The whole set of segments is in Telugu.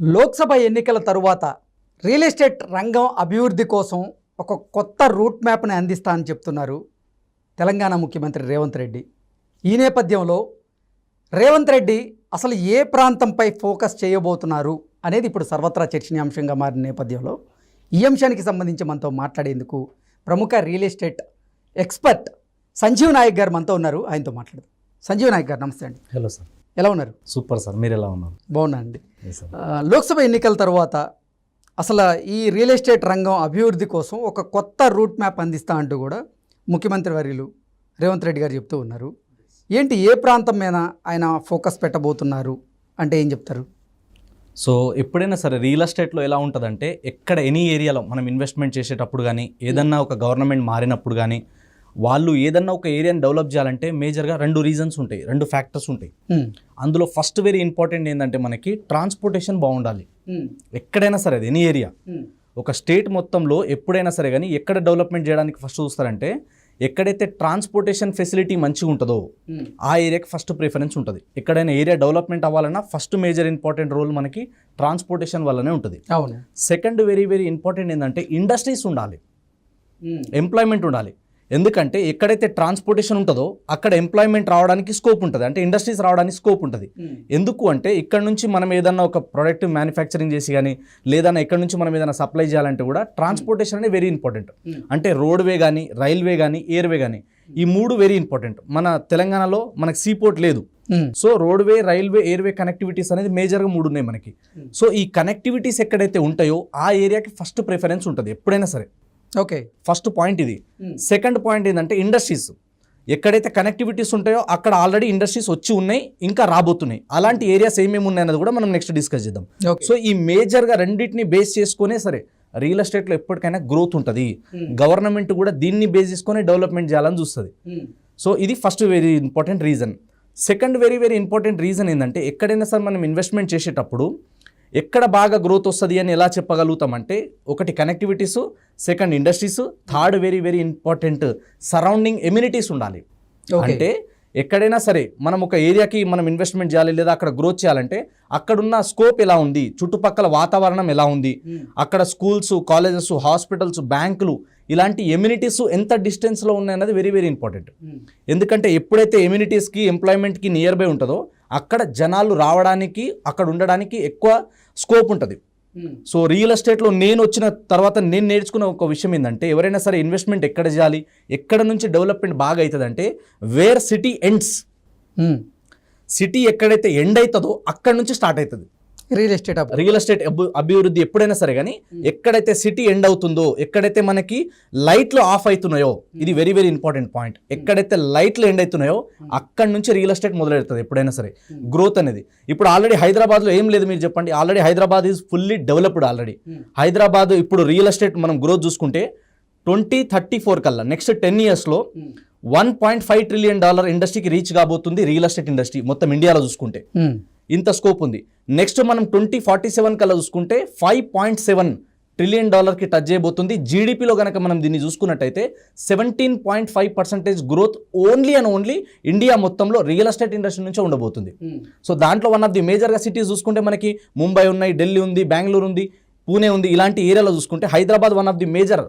లోక్సభ ఎన్నికల తరువాత రియల్ ఎస్టేట్ రంగం అభివృద్ధి కోసం ఒక కొత్త రూట్ మ్యాప్ని అందిస్తా అని చెప్తున్నారు తెలంగాణ ముఖ్యమంత్రి రేవంత్ రెడ్డి. ఈ నేపథ్యంలో రేవంత్ రెడ్డి అసలు ఏ ప్రాంతంపై ఫోకస్ చేయబోతున్నారు అనేది ఇప్పుడు సర్వత్రా చర్చనీయాంశంగా మారిన నేపథ్యంలో ఈ అంశానికి సంబంధించి మనతో మాట్లాడేందుకు ప్రముఖ real estate expert Sanjeev Naik గారు మనతో ఉన్నారు. ఆయనతో మాట్లాడదాం. సంజీవ్ నాయక్ గారు నమస్తే అండి. Hello sir. ఎలా ఉన్నారు? సూపర్ సార్, మీరు ఎలా ఉన్నారు? బాగున్నా అండి. లోక్సభ ఎన్నికల తర్వాత అసలు ఈ రియల్ ఎస్టేట్ రంగం అభివృద్ధి కోసం ఒక కొత్త రూట్ మ్యాప్ అందిస్తా అంటూ కూడా ముఖ్యమంత్రి వర్యులు రేవంత్ రెడ్డి గారు చెప్తూ ఉన్నారు. ఏంటి, ఏ ప్రాంతం మీద ఆయన ఫోకస్ పెట్టబోతున్నారు అంటే ఏం చెప్తారు? సో ఎప్పుడైనా సరే రియల్ ఎస్టేట్లో ఎలా ఉంటుందంటే, ఎక్కడ ఎనీ ఏరియాలో మనం ఇన్వెస్ట్మెంట్ చేసేటప్పుడు కానీ, ఏదన్నా ఒక గవర్నమెంట్ మారినప్పుడు కానీ, వాళ్ళు ఏదన్నా ఒక ఏరియాని డెవలప్ చేయాలంటే మేజర్గా రెండు రీజన్స్ ఉంటాయి, రెండు ఫ్యాక్టర్స్ ఉంటాయి. అందులో ఫస్ట్ వెరీ ఇంపార్టెంట్ ఏంటంటే మనకి ట్రాన్స్పోర్టేషన్ బాగుండాలి. ఎక్కడైనా సరే అది ఎనీ ఏరియా, ఒక స్టేట్ మొత్తంలో ఎప్పుడైనా సరే కానీ ఎక్కడ డెవలప్మెంట్ చేయడానికి ఫస్ట్ చూస్తారంటే, ఎక్కడైతే ట్రాన్స్పోర్టేషన్ ఫెసిలిటీ మంచిగా ఉంటుందో ఆ ఏరియాకి ఫస్ట్ ప్రిఫరెన్స్ ఉంటుంది. ఎక్కడైనా ఏరియా డెవలప్మెంట్ అవ్వాలన్నా ఫస్ట్ మేజర్ ఇంపార్టెంట్ రోల్ మనకి ట్రాన్స్పోర్టేషన్ వల్లనే ఉంటుంది. సెకండ్ వెరీ వెరీ ఇంపార్టెంట్ ఏంటంటే ఇండస్ట్రీస్ ఉండాలి, ఎంప్లాయ్మెంట్ ఉండాలి. ఎందుకంటే ఎక్కడైతే ట్రాన్స్పోర్టేషన్ ఉంటుందో అక్కడ ఎంప్లాయ్మెంట్ రావడానికి స్కోప్ ఉంటుంది, అంటే ఇండస్ట్రీస్ రావడానికి స్కోప్ ఉంటుంది. ఎందుకు అంటే ఇక్కడ నుంచి మనం ఏదన్నా ఒక ప్రొడక్ట్ మ్యానుఫ్యాక్చరింగ్ చేసి కానీ, లేదన్నా ఇక్కడ నుంచి మనం ఏదైనా సప్లై చేయాలంటే కూడా ట్రాన్స్పోర్టేషన్ అనేది వెరీ ఇంపార్టెంట్. అంటే రోడ్వే కానీ, రైల్వే కానీ, ఎయిర్వే కానీ, ఈ మూడు వెరీ ఇంపార్టెంట్. మన తెలంగాణలో మనకి సీపోర్ట్ లేదు. So roadway, railway, airway connectivities అనేది మేజర్గా మూడు ఉన్నాయి మనకి. సో ఈ కనెక్టివిటీస్ ఎక్కడైతే ఉంటాయో ఆ ఏరియాకి ఫస్ట్ ప్రిఫరెన్స్ ఉంటుంది ఎప్పుడైనా సరే. ఓకే, ఫస్ట్ పాయింట్ ఇది. సెకండ్ పాయింట్ ఏంటంటే ఇండస్ట్రీస్. ఎక్కడైతే కనెక్టివిటీస్ ఉంటాయో అక్కడ ఆల్రెడీ ఇండస్ట్రీస్ వచ్చి ఉన్నాయి, ఇంకా రాబోతున్నాయి. అలాంటి ఏరియాస్ ఏమేమి ఉన్నాయన్నది కూడా మనం నెక్స్ట్ డిస్కస్ చేద్దాం. సో ఈ మేజర్గా రెండింటిని బేస్ చేసుకునే సరే రియల్ ఎస్టేట్లో ఎప్పటికైనా గ్రోత్ ఉంటుంది. గవర్నమెంట్ కూడా దీన్ని బేస్ చేసుకొని డెవలప్మెంట్ చేయాలని చూస్తుంది. సో ఇది first very important reason. Second very very important reason ఏంటంటే, ఎక్కడైనా సరే మనం ఇన్వెస్ట్మెంట్ చేసేటప్పుడు ఎక్కడ బాగా గ్రోత్ వస్తుంది అని ఎలా చెప్పగలుగుతామంటే, ఒకటి connectivities, second industries, third very very important surrounding amenities ఉండాలి. అంటే ఎక్కడైనా సరే మనం ఒక ఏరియాకి మనం ఇన్వెస్ట్మెంట్ చేయాలి లేదా అక్కడ గ్రోత్ చేయాలంటే అక్కడున్న స్కోప్ ఎలా ఉంది, చుట్టుపక్కల వాతావరణం ఎలా ఉంది, అక్కడ స్కూల్స్, కాలేజెస్, హాస్పిటల్స్, బ్యాంకులు, ఇలాంటి ఎమ్యూనిటీస్ ఎంత డిస్టెన్స్లో ఉన్నాయన్నది వెరీ వెరీ ఇంపార్టెంట్. ఎందుకంటే ఎప్పుడైతే ఎమ్యూనిటీస్కి, ఎంప్లాయ్మెంట్కి నియర్ బై ఉంటుందో అక్కడ జనాలు రావడానికి, అక్కడ ఉండడానికి ఎక్కువ స్కోప్ ఉంటుంది. సో రియల్ ఎస్టేట్లో నేను వచ్చిన తర్వాత నేను నేర్చుకున్న ఒక విషయం ఏంటంటే, ఎవరైనా సరే ఇన్వెస్ట్మెంట్ ఎక్కడ చేయాలి, ఎక్కడ నుంచి డెవలప్మెంట్ బాగా అవుతుంది అంటే, వేర్ సిటీ ఎండ్స్. సిటీ ఎక్కడైతే ఎండ్ అవుతుందో అక్కడ నుంచి స్టార్ట్ అవుతుంది రియల్ ఎస్టేట్ అభివృద్ధి. ఎప్పుడైనా సరే కానీ ఎక్కడైతే సిటీ ఎండ్ అవుతుందో, ఎక్కడైతే మనకి లైట్లు ఆఫ్ అవుతున్నాయో, ఇది వెరీ వెరీ ఇంపార్టెంట్ పాయింట్. ఎక్కడైతే లైట్లు ఎండ్ అవుతున్నాయో అక్కడ నుంచి రియల్ ఎస్టేట్ మొదలెడుతుంది ఎప్పుడైనా సరే గ్రోత్ అనేది. ఇప్పుడు ఆల్రెడీ హైదరాబాద్లో ఏం లేదు, మీరు చెప్పండి. Already Hyderabad is fully developed. Already Hyderabad ఇప్పుడు రియల్ ఎస్టేట్ మనం గ్రోత్ చూసుకుంటే 2034 కల్లా నెక్స్ట్ 10 yearsలో $1.5 trillion ఇండస్ట్రీకి రీచ్ కాబోతుంది రియల్ ఎస్టేట్ ఇండస్ట్రీ మొత్తం ఇండియాలో చూసుకుంటే. ఇంత స్కోప్ ఉంది. నెక్స్ట్ మనం 2047 కల్లా చూసుకుంటే $5.7 trillion టచ్ చేయబోతుంది. జీడిపిలో కనుక మనం దీన్ని చూసుకున్నట్టయితే 17.5% growth only and only India మొత్తంలో రియల్ ఎస్టేట్ ఇండస్ట్రీ నుంచే ఉండబోతుంది. సో దాంట్లో వన్ ఆఫ్ ది మేజర్గా సిటీస్ చూసుకుంటే మనకి ముంబై ఉన్నాయి, ఢిల్లీ ఉంది, బెంగళూరు ఉంది, పూణే ఉంది. ఇలాంటి ఏరియాలో చూసుకుంటే Hyderabad one of the major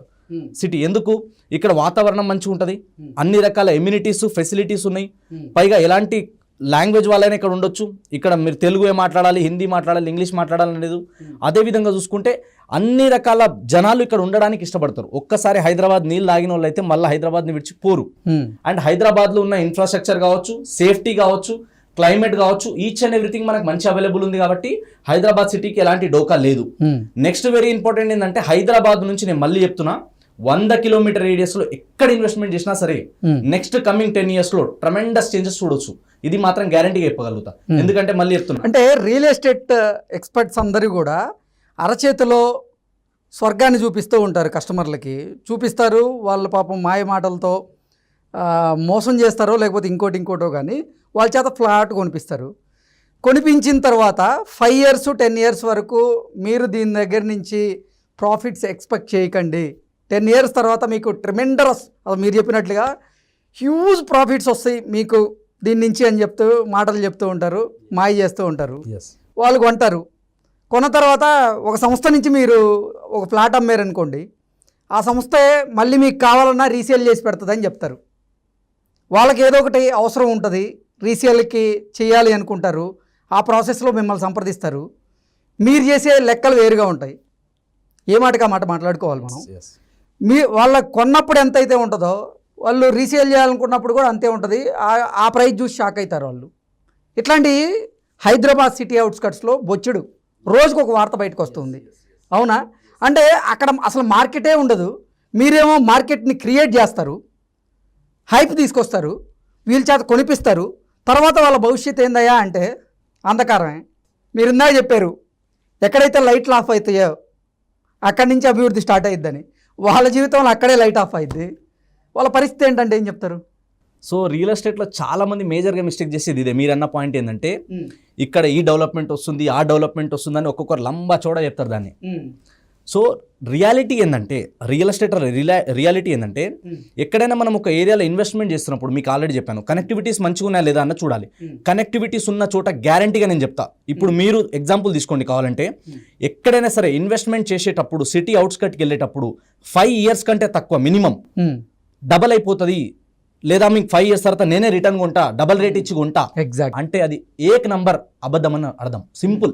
city. ఎందుకు? ఇక్కడ వాతావరణం మంచిగా ఉంటుంది, అన్ని రకాల ఎమ్యూనిటీస్, ఫెసిలిటీస్ ఉన్నాయి. పైగా ఎలాంటి లాంగ్వేజ్ వాళ్ళైనా ఇక్కడ ఉండొచ్చు. ఇక్కడ మీరు తెలుగు మాట్లాడాలి, హిందీ మాట్లాడాలి, ఇంగ్లీష్ మాట్లాడాలి లేదు. అదేవిధంగా చూసుకుంటే అన్ని రకాల జనాలు ఇక్కడ ఉండడానికి ఇష్టపడతారు. ఒక్కసారి హైదరాబాద్ నీళ్ళు తాగిన వాళ్ళు అయితే మళ్ళీ హైదరాబాద్ని విడిచిపోరు. అండ్ హైదరాబాద్లో ఉన్న ఇన్ఫ్రాస్ట్రక్చర్ కావచ్చు, సేఫ్టీ కావచ్చు, క్లైమేట్ కావచ్చు, ఈచ్ అండ్ ఎవ్రీథింగ్ మనకు మంచి అవైలబుల్ ఉంది. కాబట్టి హైదరాబాద్ సిటీకి ఎలాంటి డోకా లేదు. నెక్స్ట్ వెరీ ఇంపార్టెంట్ ఏంటంటే, హైదరాబాద్ నుంచి నేను మళ్ళీ చెప్తున్నా, 100 kilometer రేడియస్లో ఎక్కడ ఇన్వెస్ట్మెంట్ చేసినా సరే నెక్స్ట్ కమింగ్ 10 yearsలో ట్రమెండస్ చేంజెస్ చూడొచ్చు. ఇది మాత్రం గ్యారంటీగా చెప్పగలుగుతా. ఎందుకంటే మళ్ళీ చెప్తున్నా, అంటే రియల్ ఎస్టేట్ ఎక్స్పర్ట్స్ అందరూ కూడా అరచేతిలో స్వర్గాన్ని చూపిస్తూ ఉంటారు, కస్టమర్లకి చూపిస్తారు. వాళ్ళ పాపం మాయ మాటలతో మోసం చేస్తారో లేకపోతే ఇంకోటో కానీ వాళ్ళ చేత ఫ్లాట్ కొనిపిస్తారు. కొనిపించిన తర్వాత 5 years 10 years వరకు మీరు దీని దగ్గర నుంచి ప్రాఫిట్స్ ఎక్స్పెక్ట్ చేయకండి. 10 years తర్వాత మీకు ట్రెమెండరస్, మీరు చెప్పినట్లుగా హ్యూజ్ ప్రాఫిట్స్ వస్తాయి మీకు దీని నుంచి అని చెప్తూ మాటలు చెప్తూ ఉంటారు, మాయ చేస్తూ ఉంటారు. వాళ్ళు కొంటారు. కొన్న తర్వాత ఒక సంస్థ నుంచి మీరు ఒక ప్లాట్ అమ్మారనుకోండి, ఆ సంస్థే మళ్ళీ మీకు కావాలన్నా రీసేల్ చేసి పెడుతుందని చెప్తారు. వాళ్ళకి ఏదో ఒకటి అవసరం ఉంటుంది, రీసేల్కి చేయాలి అనుకుంటారు, ఆ ప్రాసెస్లో మిమ్మల్ని సంప్రదిస్తారు. మీరు చేసే లెక్కలు వేరుగా ఉంటాయి. ఏ మాటకి ఆ మాట మాట్లాడుకోవాలి మనం. వాళ్ళ కొన్నప్పుడు ఎంత అయితే ఉంటుందో వాళ్ళు రీసేల్ చేయాలనుకున్నప్పుడు కూడా అంతే ఉంటుంది. ఆ ప్రైస్ చూసి షాక్ అవుతారు వాళ్ళు. ఇట్లాంటి హైదరాబాద్ సిటీ అవుట్స్కట్స్లో బొచ్చుడు రోజుకు ఒక వార్త బయటకు వస్తుంది. అవునా? అంటే అక్కడ అసలు మార్కెటే ఉండదు. మీరేమో మార్కెట్ని క్రియేట్ చేస్తారు, హైప్ తీసుకొస్తారు, వీళ్ళ చేత కొనిపిస్తారు. తర్వాత వాళ్ళ భవిష్యత్తు ఏందయ్యా అంటే అంధకారమే. మీరు ఇందాక చెప్పారు, ఎక్కడైతే లైట్లు ఆఫ్ అవుతాయో అక్కడి నుంచి అభివృద్ధి స్టార్ట్ అయ్యిద్దని. వాళ్ళ జీవితంలో అక్కడే లైట్ ఆఫ్ అయ్యిద్ది. వాళ్ళ పరిస్థితి ఏంటంటే ఏం చెప్తారు? సో రియల్ ఎస్టేట్లో చాలా మంది మేజర్గా మిస్టేక్ చేసేది ఇదే. మీరు అన్న పాయింట్ ఏంటంటే ఇక్కడ ఈ డెవలప్మెంట్ వస్తుంది, ఆ డెవలప్మెంట్ వస్తుందని ఒక్కొక్కరు లంబా చోడ చెప్తారు దాన్ని. సో రియాలిటీ ఏంటంటే రియాలిటీ ఏంటంటే ఎక్కడైనా మనం ఒక ఏరియాలో ఇన్వెస్ట్మెంట్ చేస్తున్నప్పుడు మీకు ఆల్రెడీ చెప్పాను, కనెక్టివిటీస్ మంచిగా ఉన్నాయా లేదా అన్న చూడాలి. కనెక్టివిటీస్ ఉన్న చోట గ్యారంటీగా నేను చెప్తా. ఇప్పుడు మీరు ఎగ్జాంపుల్ తీసుకోండి కావాలంటే, ఎక్కడైనా సరే ఇన్వెస్ట్మెంట్ చేసేటప్పుడు సిటీ అవుట్స్కట్కి వెళ్ళేటప్పుడు 5 years కంటే తక్కువ మినిమం డబల్ అయిపోతుంది, లేదా మీకు 5 years తర్వాత నేనే రిటర్న్ కొంటా, డబల్ రేట్ ఇచ్చి కొంటా అంటే అది ఏక్ నంబర్ అబద్ధం అని అర్థం. సింపుల్.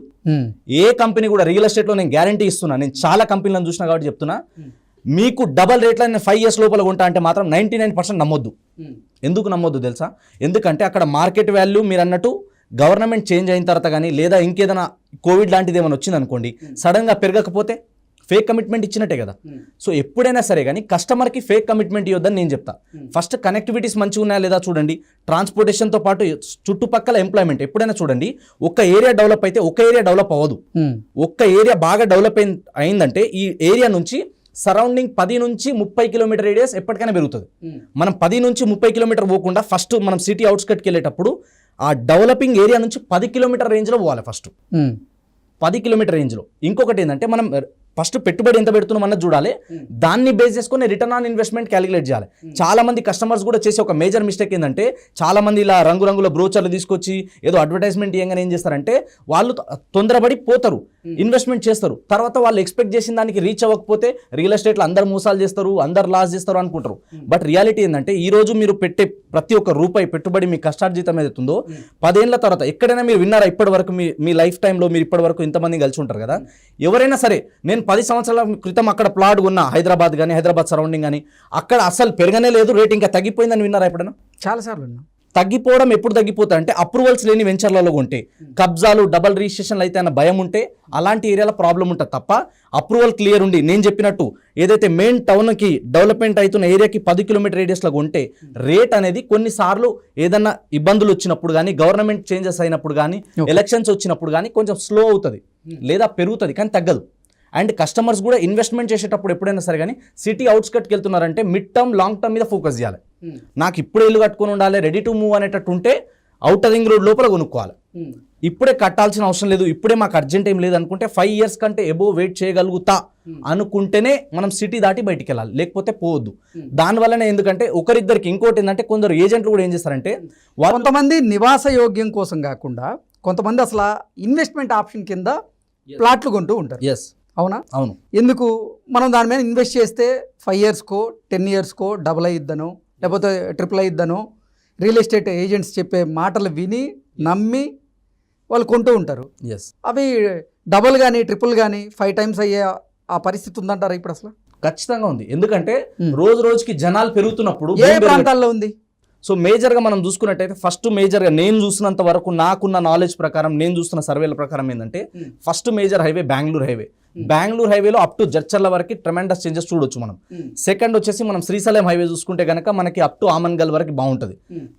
ఏ కంపెనీ కూడా రియల్ ఎస్టేట్లో నేను గ్యారంటీ ఇస్తున్నా, నేను చాలా కంపెనీలను చూసినా కాబట్టి చెప్తున్నా, మీకు డబల్ రేట్లో నేను 5 years లోపల కొంటా అంటే మాత్రం 99% నమ్మొద్దు. ఎందుకు నమ్మొద్దు తెలుసా? ఎందుకంటే అక్కడ మార్కెట్ వాల్యూ మీరు అన్నట్టు గవర్నమెంట్ చేంజ్ అయిన తర్వాత కానీ, లేదా ఇంకేదైనా కోవిడ్ లాంటిది ఏమైనా వచ్చింది అనుకోండి, సడన్గా పెరగకపోతే ఫేక్ కమిట్మెంట్ ఇచ్చినట్టే కదా. సో ఎప్పుడైనా సరే కానీ కస్టమర్కి ఫేక్ కమిట్మెంట్ ఇవ్వద్దని నేను చెప్తా. ఫస్ట్ కనెక్టివిటీస్ మంచిగా ఉన్నాయా లేదా చూడండి. ట్రాన్స్పోర్టేషన్తో పాటు చుట్టుపక్కల ఎంప్లాయ్మెంట్ ఎప్పుడైనా చూడండి. ఒక ఏరియా డెవలప్ అయితే ఒక ఏరియా డెవలప్ అవ్వదు. ఒక్క ఏరియా బాగా డెవలప్ అయిందంటే ఈ ఏరియా నుంచి సరౌండింగ్ 10 నుంచి 30 కిలోమీటర్ రేడియస్ ఎప్పటికైనా పెరుగుతుంది. మనం 10 నుంచి 30 కిలోమీటర్ పోకుండా ఫస్ట్ మనం సిటీ అవుట్స్కట్కి వెళ్ళేటప్పుడు ఆ డెవలపింగ్ ఏరియా నుంచి 10 కిలోమీటర్ రేంజ్లో పోవాలి. ఫస్ట్ 10 కిలోమీటర్ రేంజ్లో. ఇంకొకటి ఏంటంటే మనం ఫస్ట్ పెట్టుబడి ఎంత పెడుతున్నాం అన్నది చూడాలి. దాన్ని బేస్ చేసుకుని రిటర్న్ ఆన్ ఇన్వెస్ట్మెంట్ క్యాలిక్యులేట్ చేయాలి. చాలా మంది కస్టమర్స్ కూడా చేసే ఒక మేజర్ మిస్టేక్ ఏంటంటే, చాలా మంది ఇలా రంగురంగుల బ్రోచర్లు తీసుకొచ్చి ఏదో అడ్వర్టైజ్మెంట్ ఇవ్వగానే ఏం చేస్తారంటే వాళ్ళు తొందరపడి పోతారు, ఇన్వెస్ట్మెంట్ చేస్తారు. తర్వాత వాళ్ళు ఎక్స్పెక్ట్ చేసిన దానికి రీచ్ అవ్వకపోతే రియల్ ఎస్టేట్లో అందరు మోసాలు చేస్తారు, అందరు లాస్ చేస్తారు అనుకుంటారు. బట్ రియాలిటీ ఏంటంటే ఈ రోజు మీరు పెట్టే ప్రతి ఒక్క రూపాయి పెట్టుబడి మీ కష్టార్జితం ఏదైతుందో 10 ఏళ్ల తర్వాత ఎక్కడైనా మీరు విన్నారా ఇప్పటి వరకు మీ లైఫ్ టైంలో మీరు ఇప్పటి వరకు ఇంతమంది కలిసి ఉంటారు కదా, ఎవరైనా సరే నేను 10 సంవత్సరాల క్రితం అక్కడ ప్లాట్ ఉన్నా హైదరాబాద్ కానీ హైదరాబాద్ సరౌండింగ్ కానీ అక్కడ అసలు పెరగనే లేదు, రేట్ ఇంకా తగ్గిపోయిందని విన్నారా ఎప్పుడైనా? చాలాసార్లు విన్నా. తగ్గిపోవడం ఎప్పుడు తగ్గిపోతాయి అంటే అప్రూవల్స్ లేని వెంచర్లలో ఉంటే, కబ్జాలు డబల్ రిజిస్ట్రేషన్లు అయితే అన్న భయం ఉంటే అలాంటి ఏరియాలో ప్రాబ్లం ఉంటుంది తప్ప అప్రూవల్ క్లియర్ ఉండి నేను చెప్పినట్టు ఏదైతే మెయిన్ టౌన్కి డెవలప్మెంట్ అవుతున్న ఏరియాకి 10 కిలోమీటర్ రేడియస్లో ఉంటే రేట్ అనేది కొన్నిసార్లు ఏదన్నా ఇబ్బందులు వచ్చినప్పుడు కానీ, గవర్నమెంట్ చేంజెస్ అయినప్పుడు కానీ, ఎలక్షన్స్ వచ్చినప్పుడు కానీ కొంచెం స్లో అవుతుంది లేదా పెరుగుతుంది కానీ తగ్గదు. అండ్ కస్టమర్స్ కూడా ఇన్వెస్ట్మెంట్ చేసేటప్పుడు ఎప్పుడైనా సరే కానీ సిటీ అవుట్స్కట్కి వెళ్తున్నారంటే మిడ్ టర్మ్ లాంగ్ టర్మ్ మీద ఫోకస్ చేయాలి. నాకు ఇప్పుడే ఇల్లు కట్టుకొని ఉండాలి, రెడీ టు మూవ్ అనేటట్టు ఉంటే అవుటర్ రింగ్ రోడ్ లోపల కొనుక్కోవాలి. ఇప్పుడే కట్టాల్సిన అవసరం లేదు, ఇప్పుడే మాకు అర్జెంట్ ఏం లేదు అనుకుంటే 5 years కంటే ఎబో వెయిట్ చేయగలుగుతా అనుకుంటేనే మనం సిటీ దాటి బయటికి వెళ్ళాలి, లేకపోతే పోవద్దు. దానివల్లనే ఎందుకంటే ఒకరిద్దరికి ఇంకోటి ఏంటంటే కొందరు ఏజెంట్లు కూడా ఏం చేస్తారంటే కొంతమంది నివాస యోగ్యం కోసం కాకుండా కొంతమంది అసలు ఇన్వెస్ట్మెంట్ ఆప్షన్ కింద ప్లాట్లు కొంటూ ఉంటారు. అవునా? అవును. ఎందుకు మనం దాని మీద ఇన్వెస్ట్ చేస్తే 5 yearsకో 10 yearsకో డబుల్ అయ్యిద్దనో లేకపోతే ట్రిపుల్ అయ్యిద్దనో రియల్ ఎస్టేట్ ఏజెంట్స్ చెప్పే మాటలు విని నమ్మి వాళ్ళు కొంటూ ఉంటారు. అవి డబుల్ కానీ ట్రిపుల్ కానీ 5 times అయ్యే ఆ పరిస్థితి ఉందంటారా ఇప్పుడు? అసలు ఖచ్చితంగా ఉంది. ఎందుకంటే రోజు రోజుకి జనాలు పెరుగుతున్నప్పుడు ఏ ప్రాంతాల్లో ఉంది? సో మేజర్గా మనం చూసుకున్నట్టయితే ఫస్ట్ మేజర్గా నేను చూసినంత వరకు నాకున్న నాలెడ్జ్ ప్రకారం నేను చూస్తున్న సర్వేల ప్రకారం ఏంటంటే ఫస్ట్ మేజర్ హైవే బెంగళూరు హైవేలో అప్ టు జడ్చర్ల వరకు ట్రెమెండస్ చేంజెస్ చూడొచ్చు మనం. సెకండ్ వచ్చేసి మనం శ్రీశైలం హైవే చూసుకుంటే కనుక మనకి అప్ టు ఆమన్గల్ వరకు బాగుంటుంది.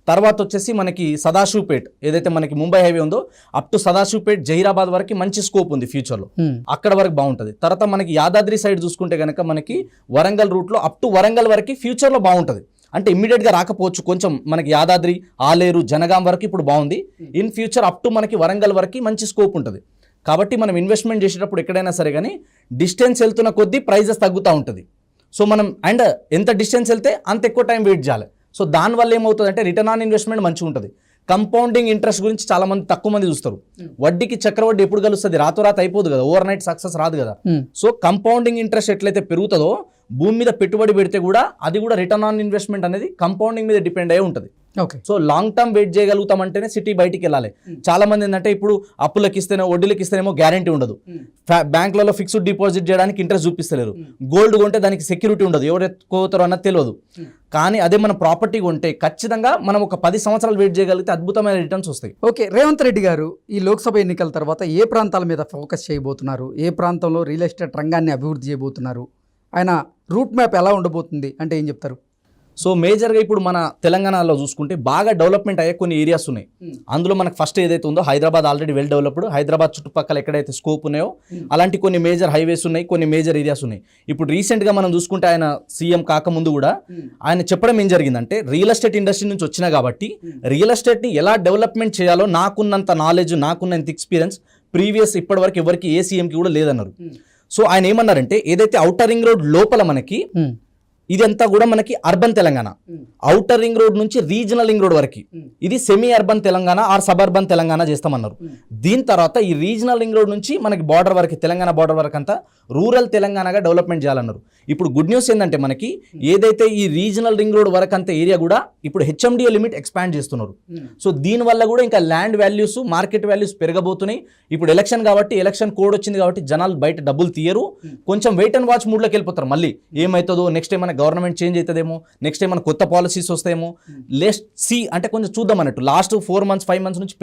తర్వాత వచ్చేసి మనకి సదాశివపేట్ ఏదైతే మనకి ముంబై హైవే ఉందో అప్ టు సదాశివపేట్ జహీరాబాద్ వరకు మంచి స్కోప్ ఉంది ఫ్యూచర్లో, అక్కడ వరకు బాగుంటుంది. తర్వాత మనకి యాదాద్రి సైడ్ చూసుకుంటే కనుక మనకి వరంగల్ రూట్లో అప్ టు వరంగల్ వరకు ఫ్యూచర్లో బాగుంటుంది. అంటే ఇమ్మీడియట్గా రాకపోవచ్చు, కొంచెం మనకి యాదాద్రి, ఆలేరు, జనగాం వరకు ఇప్పుడు బాగుంది. ఇన్ ఫ్యూచర్ అప్ టు మనకి వరంగల్ వరకు మంచి స్కోప్ ఉంటుంది. కాబట్టి మనం ఇన్వెస్ట్మెంట్ చేసేటప్పుడు ఎక్కడైనా సరే కానీ డిస్టెన్స్ వెళ్తున్న కొద్దీ ప్రైజెస్ తగ్గుతూ ఉంటుంది. సో మనం అండ్ ఎంత డిస్టెన్స్ వెళ్తే అంత ఎక్కువ టైం వెయిట్ చేయాలి. సో దానివల్ల ఏమవుతుందంటే రిటర్న్ ఆన్ ఇన్వెస్ట్మెంట్ మంచిగా ఉంటుంది. కంపౌండింగ్ ఇంట్రెస్ట్ గురించి చాలా మంది తక్కువ మంది చూస్తారు. వడ్డీకి చక్రవడ్డీ ఎప్పుడు కలుస్తుంది? రాతోరాత అయిపోదు కదా, ఓవర్ నైట్ సక్సెస్ రాదు కదా. సో కంపౌండింగ్ ఇంట్రెస్ట్ ఎట్లయితే పెరుగుతుందో భూమి మీద పెట్టుబడి పెడితే కూడా అది కూడా రిటర్న్ ఆన్ ఇన్వెస్ట్మెంట్ అనేది కంపౌండింగ్ మీద డిపెండ్ అయి ఉంటుంది. Okay. So long term wait చేయగలుగుతామంటేనే సిటీ బయటికి వెళ్ళాలి. చాలా మంది ఏంటంటే ఇప్పుడు అప్పులకి ఇస్తేనే వడ్డీలకి ఇస్తేనేమో గ్యారంటీ ఉండదు, బ్యాంకులలో ఫిక్స్డ్ డిపాజిట్ చేయడానికి ఇంట్రెస్ట్ చూపిస్తలేరు, గోల్డ్ కొంటే దానికి సెక్యూరిటీ ఉండదు, ఎవరు ఎత్తుకోతారో అన్నది తెలియదు. కానీ అదే మన ప్రాపర్టీ కొంటే ఖచ్చితంగా మనం ఒక 10 సంవత్సరాలు వెయిట్ చేయగలిగితే అద్భుతమైన రిటర్న్స్ వస్తాయి. ఓకే, రేవంత్ రెడ్డి గారు ఈ లోక్సభ ఎన్నికల తర్వాత ఏ ప్రాంతాల మీద ఫోకస్ చేయబోతున్నారు? ఏ ప్రాంతంలో రియల్ ఎస్టేట్ రంగాన్ని అభివృద్ధి చేయబోతున్నారు? ఆయన రూట్ మ్యాప్ ఎలా ఉండబోతుంది అంటే ఏం చెప్తారు? సో మేజర్గా ఇప్పుడు మన తెలంగాణలో చూసుకుంటే బాగా డెవలప్మెంట్ అయ్యే కొన్ని ఏరియాస్ ఉన్నాయి. అందులో మనకు ఫస్ట్ ఏదైతే ఉందో Hyderabad already well developed. Hyderabad చుట్టుపక్కల ఎక్కడైతే స్కోప్ ఉన్నాయో అలాంటి కొన్ని మేజర్ హైవేస్ ఉన్నాయి, కొన్ని మేజర్ ఏరియాస్ ఉన్నాయి. ఇప్పుడు రీసెంట్గా మనం చూసుకుంటే ఆయన సీఎం కాకముందు కూడా ఆయన చెప్పడం ఏం జరిగిందంటే, రియల్ ఎస్టేట్ ఇండస్ట్రీ నుంచి వచ్చినా కాబట్టి రియల్ ఎస్టేట్ని ఎలా డెవలప్మెంట్ చేయాలో నాకున్నంత నాలెడ్జ్, నాకున్నంత ఎక్స్పీరియన్స్ ప్రీవియస్ ఇప్పటివరకు ఎవరికి ఏ సీఎంకి కూడా లేదన్నారు. సో ఆయన ఏమన్నారంటే, ఏదైతే ఔటర్ రింగ్ రోడ్ లోపల మనకి ఇదంతా కూడా మనకి urban Telangana, outer ring road నుంచి రీజనల్ రింగ్ రోడ్ వరకు ఇది semi urban Telangana or suburban Telangana చేస్తామన్నారు. దీని తర్వాత ఈ రీజనల్ రింగ్ రోడ్ నుంచి మనకి బార్డర్ వరకు, తెలంగాణ బార్డర్ వరకు అంతా రూరల్ తెలంగాణగా డెవలప్మెంట్ చేయాలన్నారు. ఇప్పుడు గుడ్ న్యూస్ ఏంటంటే, మనకి ఏదైతే ఈ రీజనల్ రింగ్ రోడ్ వరకు అంత ఏరియా కూడా ఇప్పుడు హెచ్ఎండిఏ లిమిట్ ఎక్స్పాండ్ చేస్తున్నారు. సో దీనివల్ల కూడా ఇంకా ల్యాండ్ వాల్యూస్, మార్కెట్ వాల్యూస్ పెరగబోతున్నాయి. ఇప్పుడు ఎలక్షన్ కాబట్టి, ఎలక్షన్ కోడ్ వచ్చింది కాబట్టి జనాలు బయట డబ్బులు తీయరు, కొంచెం వెయిట్ అండ్ వాచ్ మూడ్లోకి వెళ్ళిపోతారు. మళ్ళీ ఏమవుతుందో, నెక్స్ట్ ఏమైనా గవర్నమెంట్ చేంజ్ అవుతుందేమో, నెక్స్ట్ ఏమైనా కొత్త పాలసీస్ వస్తాయేమో, లెస్ట్ సి అంటే కొంచెం చూద్దాం అన్నట్టు. లాస్ట్ 4 months 5 months నుంచి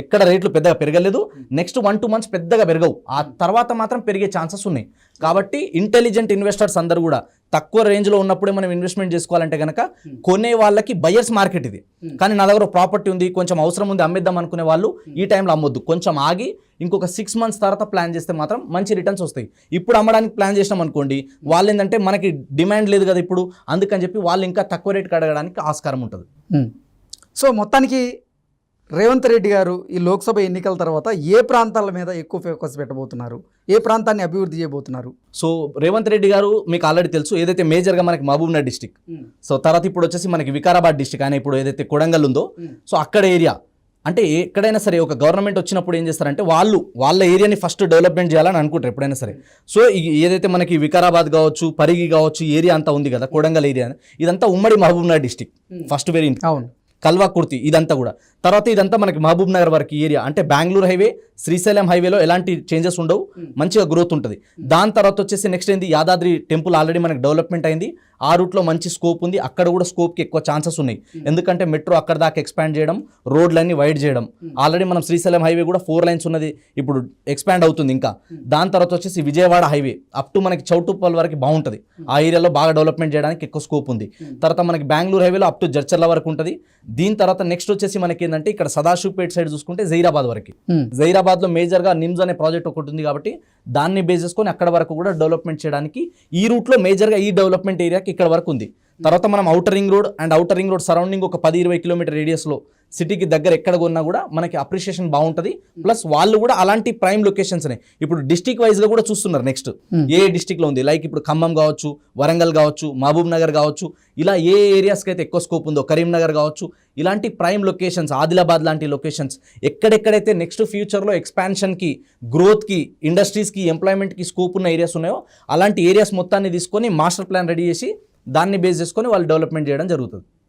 ఎక్కడ రేట్లు పెద్దగా పెరగలేదు, నెక్స్ట్ 1-2 months పెద్దగా పెరగవు, ఆ తర్వాత మాత్రం పెరిగే ఛాన్సెస్ ఉన్నాయి. కాబట్టి ఇంటెలిజెంట్ ఇన్వెస్టర్స్ అందరూ కూడా తక్కువ రేంజ్లో ఉన్నప్పుడే మనం ఇన్వెస్ట్మెంట్ చేసుకోవాలంటే కనుక కొనే వాళ్ళకి బయర్స్ మార్కెట్ ఇది. కానీ నా దగ్గర ప్రాపర్టీ ఉంది, కొంచెం అవసరం ఉంది, అమ్మేద్దాం అనుకునే వాళ్ళు ఈ టైంలో అమ్మొద్దు, కొంచెం ఆగి ఇంకొక 6 months తర్వాత ప్లాన్ చేస్తే మాత్రం మంచి రిటర్న్స్ వస్తాయి. ఇప్పుడు అమ్మడానికి ప్లాన్ చేసినాం అనుకోండి, వాళ్ళు ఏంటంటే మనకి డిమాండ్ లేదు కదా ఇప్పుడు, అందుకని చెప్పి వాళ్ళు ఇంకా తక్కువ రేటుకి అడగడానికి ఆస్కారం ఉంటుంది. సో మొత్తానికి రేవంత్ రెడ్డి గారు ఈ లోక్సభ ఎన్నికల తర్వాత ఏ ప్రాంతాల మీద ఎక్కువ ఫోకస్ పెట్టబోతున్నారు? ఏ ప్రాంతాన్ని అభివృద్ధి చేయబోతున్నారు? సో రేవంత్ రెడ్డి గారు మీకు ఆల్రెడీ తెలుసు, ఏదైతే మేజర్గా మనకి మహబూబ్నగర్ డిస్టిక్, సో తర్వాత ఇప్పుడు వచ్చేసి మనకి వికారాబాద్ డిస్టిక్, ఆయన ఇప్పుడు ఏదైతే కొడంగల్ ఉందో, సో అక్కడ ఏరియా అంటే ఎక్కడైనా సరే ఒక గవర్నమెంట్ వచ్చినప్పుడు ఏం చేస్తారంటే వాళ్ళ ఏరియాని ఫస్ట్ డెవలప్మెంట్ చేయాలని అనుకుంటారు ఎప్పుడైనా సరే. సో ఏదైతే మనకి వికారాబాద్ కావచ్చు, పరిగి కావచ్చు, ఏరియా అంతా ఉంది కదా, కొడంగల్ ఏరియా, ఇదంతా ఉమ్మడి మహబూబ్నగర్ డిస్టిక్ ఫస్ట్ వెరీ అవును, కల్వాకుర్తి ఇదంతా కూడా. తర్వాత ఇదంతా మనకి మహబూబ్ నగర్ వరకు ఏరియా, అంటే బెంగళూరు హైవే, శ్రీశైలం హైవేలో ఎలాంటి చేంజెస్ ఉండవు, మంచిగా గ్రోత్ ఉంటుంది. దాని తర్వాత వచ్చేసి నెక్స్ట్ ఏంది, యాదాద్రి టెంపుల్ ఆల్రెడీ మనకి డెవలప్మెంట్ అయింది, ఆ రూట్లో మంచి స్కోప్ ఉంది, అక్కడ కూడా స్కోప్కి ఎక్కువ ఛాన్సెస్ ఉన్నాయి. ఎందుకంటే మెట్రో అక్కడ దాకా ఎక్స్పాండ్ చేయడం, రోడ్లన్నీ వైడ్ చేయడం, ఆల్రెడీ మనం శ్రీశైలం హైవే కూడా 4 lanes ఉన్నది, ఇప్పుడు ఎక్స్పాండ్ అవుతుంది ఇంకా. దాని తర్వాత వచ్చేసి విజయవాడ హైవే అప్ టు మనకి చౌటుప్పల్ వరకు బాగుంటుంది, ఆ ఏరియాలో బాగా డెవలప్మెంట్ చేయడానికి ఎక్కువ స్కోప్ ఉంది. తర్వాత మనకి బెంగళూరు హైవేలో అప్ టు జడ్చర్ల వరకు ఉంటుంది. దీని తర్వాత నెక్స్ట్ వచ్చేసి మనకి ఏంటంటే ఇక్కడ సదాశివపేట సైడ్ చూసుకుంటే జైరాబాద్ వరకు, జైరాబాద్లో మేజర్గా నిమ్స్ అనే ప్రాజెక్ట్ ఒకటి ఉంది కాబట్టి దాన్ని బేస్ చేసుకొని అక్కడ వరకు కూడా డెవలప్మెంట్ చేయడానికి ఈ రూట్లో మేజర్గా ఈ డెవలప్మెంట్ ఏరియాకి ఇక్కడ వరకు ఉంది. తర్వాత మనం outer ring road and outer ring road surrounding ఒక 10-20 కిలోమీటర్ రేడియస్లో సిటీకి దగ్గర ఎక్కడ కొన్నా కూడా మనకి అప్రిషియేషన్ బాగుంటుంది. ప్లస్ వాళ్ళు కూడా అలాంటి ప్రైమ్ లొకేషన్స్ని ఇప్పుడు డిస్టిక్ వైజ్గా కూడా చూస్తున్నారు. నెక్స్ట్ ఏ డిస్టిక్లో ఉంది, లైక్ ఇప్పుడు ఖమ్మం కావచ్చు, వరంగల్ కావచ్చు, మహబూబ్ నగర్ కావచ్చు, ఇలా ఏ ఏరియాస్కి అయితే ఎక్కువ స్కోప్ ఉందో, కరీంనగర్ కావచ్చు, ఇలాంటి ప్రైమ్ లొకేషన్స్, ఆదిలాబాద్ లాంటి లొకేషన్స్ ఎక్కడెక్కడైతే నెక్స్ట్ ఫ్యూచర్లో ఎక్స్పాన్షన్కి, గ్రోత్కి, ఇండస్ట్రీస్కి, ఎంప్లాయ్మెంట్కి స్కోప్ ఉన్న ఏరియాస్ ఉన్నాయో అలాంటి ఏరియాస్ మొత్తాన్ని తీసుకొని మాస్టర్ ప్లాన్ రెడీ చేసి దాన్ని బేస్ చేసుకొని వాళ్ళు డెవలప్మెంట్ చేయడం జరుగుతుంది.